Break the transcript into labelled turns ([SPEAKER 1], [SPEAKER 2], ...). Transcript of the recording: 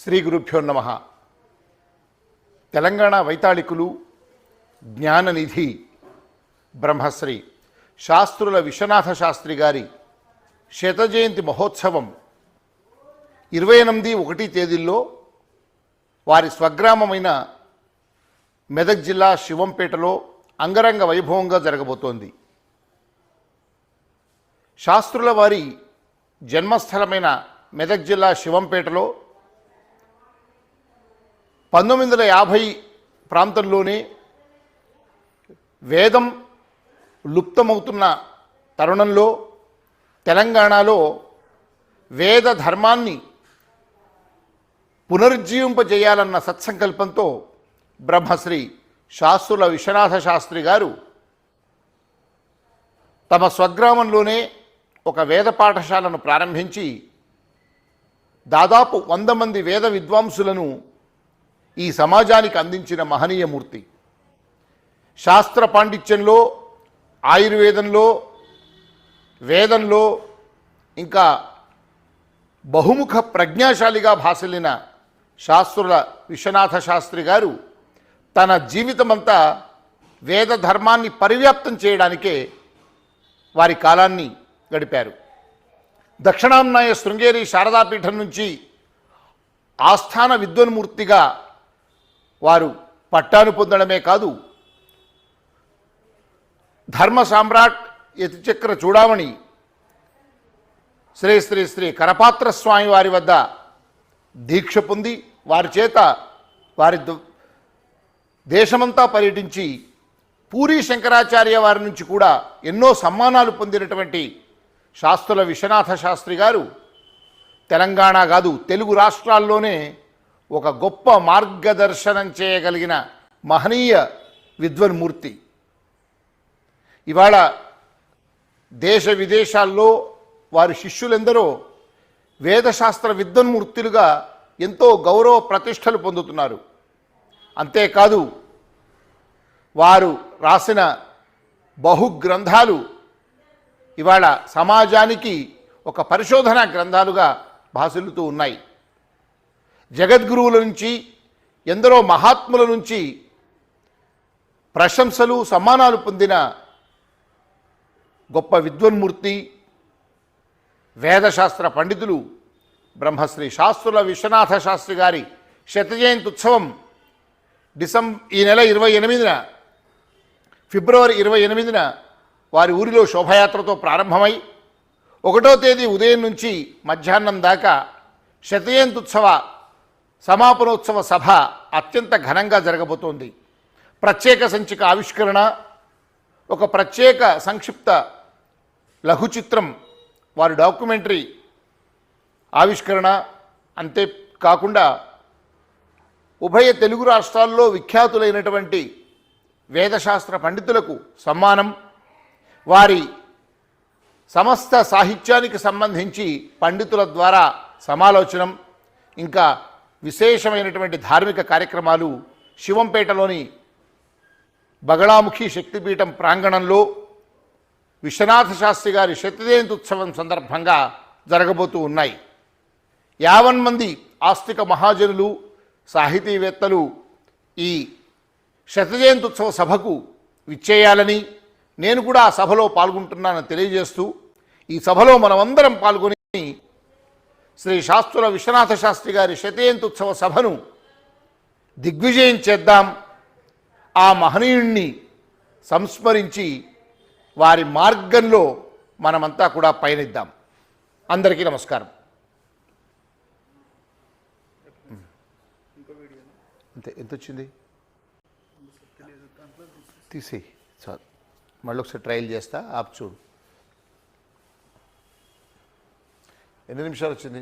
[SPEAKER 1] శ్రీ గురుభ్యో నమః. తెలంగాణ వైతాళికులు జ్ఞాననిధి బ్రహ్మశ్రీ శాస్త్రుల విశ్వనాథ శాస్త్రి గారి శత జయంతి మహోత్సవం 28 తేదీల్లో వారి స్వగ్రామమైన మెదక్ జిల్లా శివంపేటలో అంగరంగ వైభవంగా జరగబోతోంది. శాస్త్రుల వారి జన్మస్థలమైన మెదక్ జిల్లా శివంపేటలో 1950 ప్రాంతంలోనే వేదం లుప్తమవుతున్న తరుణంలో తెలంగాణలో వేద ధర్మాన్ని పునరుజ్జీవింపజేయాలన్న సత్సంకల్పంతో బ్రహ్మశ్రీ శాస్త్రుల విశ్వనాథ శాస్త్రి గారు తమ స్వగ్రామంలోనే ఒక వేద పాఠశాలను ప్రారంభించి దాదాపు 100 మంది వేద విద్వాంసులను ఈ సమాజానికి అందించిన మహనీయమూర్తి. శాస్త్ర పాండిత్యంలో, ఆయుర్వేదంలో, వేదంలో ఇంకా బహుముఖ ప్రజ్ఞాశాలిగా భాసిల్లిన శాస్త్రుల విశ్వనాథ శాస్త్రి గారు తన జీవితమంతా వేద ధర్మాన్ని పరివ్యాప్తం చేయడానికే వారి కాలాన్ని గడిపారు. దక్షిణామ్నాయ శృంగేరి శారదాపీఠం నుంచి ఆస్థాన విద్వన్మూర్తిగా వారు పట్టాను పొందడమే కాదు, ధర్మ సామ్రాట్ యతిచక్ర చూడామణి శ్రీ శ్రీ శ్రీ కరపాత్ర స్వామి వారి వద్ద దీక్ష పొంది వారి చేత వారి దేశమంతా పర్యటించి పూరీ శంకరాచార్య వారి నుంచి కూడా ఎన్నో సమ్మానాలు పొందినటువంటి శాస్త్రుల విశ్వనాథ శాస్త్రి గారు తెలంగాణ కాదు తెలుగు రాష్ట్రాల్లోనే ఒక గొప్ప మార్గదర్శనం చేయగలిగిన మహనీయ విద్వన్మూర్తి. ఇవాళ దేశ విదేశాల్లో వారి శిష్యులెందరో వేదశాస్త్ర విద్వన్మూర్తులుగా ఎంతో గౌరవ ప్రతిష్టలు పొందుతున్నారు. అంతేకాదు వారు రాసిన బహుగ్రంథాలు ఇవాళ సమాజానికి ఒక పరిశోధనా గ్రంథాలుగా భాసిల్లుతూ ఉన్నాయి. జగద్గురువుల నుంచి, ఎందరో మహాత్ముల నుంచి ప్రశంసలు సమ్మానాలు పొందిన గొప్ప విద్వన్మూర్తి, వేదశాస్త్ర పండితులు బ్రహ్మశ్రీ శాస్త్రుల విశ్వనాథ శాస్త్రి గారి శత జయంతి ఉత్సవం ఈ నెల 28న ఫిబ్రవరి 28న వారి ఊరిలో శోభయాత్రతో ప్రారంభమై 1వ తేదీ ఉదయం నుంచి మధ్యాహ్నం దాకా శత జయంతి ఉత్సవ సమాపనోత్సవ సభ అత్యంత ఘనంగా జరగబోతోంది. ప్రత్యేక సంచిక ఆవిష్కరణ, ఒక ప్రత్యేక సంక్షిప్త లఘు చిత్రం, వారి డాక్యుమెంటరీ ఆవిష్కరణ, అంతేకాకుండా ఉభయ తెలుగు రాష్ట్రాల్లో విఖ్యాతులైనటువంటి వేదశాస్త్ర పండితులకు సమ్మానం, వారి సమస్త సాహిత్యానికి సంబంధించి పండితుల ద్వారా సమాలోచనం, ఇంకా విశేషమైనటువంటి ధార్మిక కార్యక్రమాలు శివంపేటలోని బగళాముఖి శక్తిపీఠం ప్రాంగణంలో విశ్వనాథ శాస్త్రి గారి శత జయంతి ఉత్సవం సందర్భంగా జరగబోతూ ఉన్నాయి. 50 మంది ఆస్తిక మహాజనులు, సాహితీవేత్తలు ఈ శత జయంతి ఉత్సవ సభకు విచ్చేయాలని, నేను కూడా ఆ సభలో పాల్గొంటున్నానని తెలియజేస్తూ, ఈ సభలో మనమందరం పాల్గొని శ్రీ శాస్త్రుల విశ్వనాథ శాస్త్రి గారి శత జయంతి ఉత్సవ సభను దిగ్విజయం చేద్దాం. ఆ మహనీయుణ్ణి సంస్మరించి వారి మార్గంలో మనమంతా కూడా పయనిద్దాం. అందరికీ నమస్కారం. ఎంత వచ్చింది తీసేయి చాలు, మళ్ళీ ఒకసారి ట్రయల్ చేస్తా, ఆప్ చూడు. ఎన్ని నిమిషాలు వచ్చింది?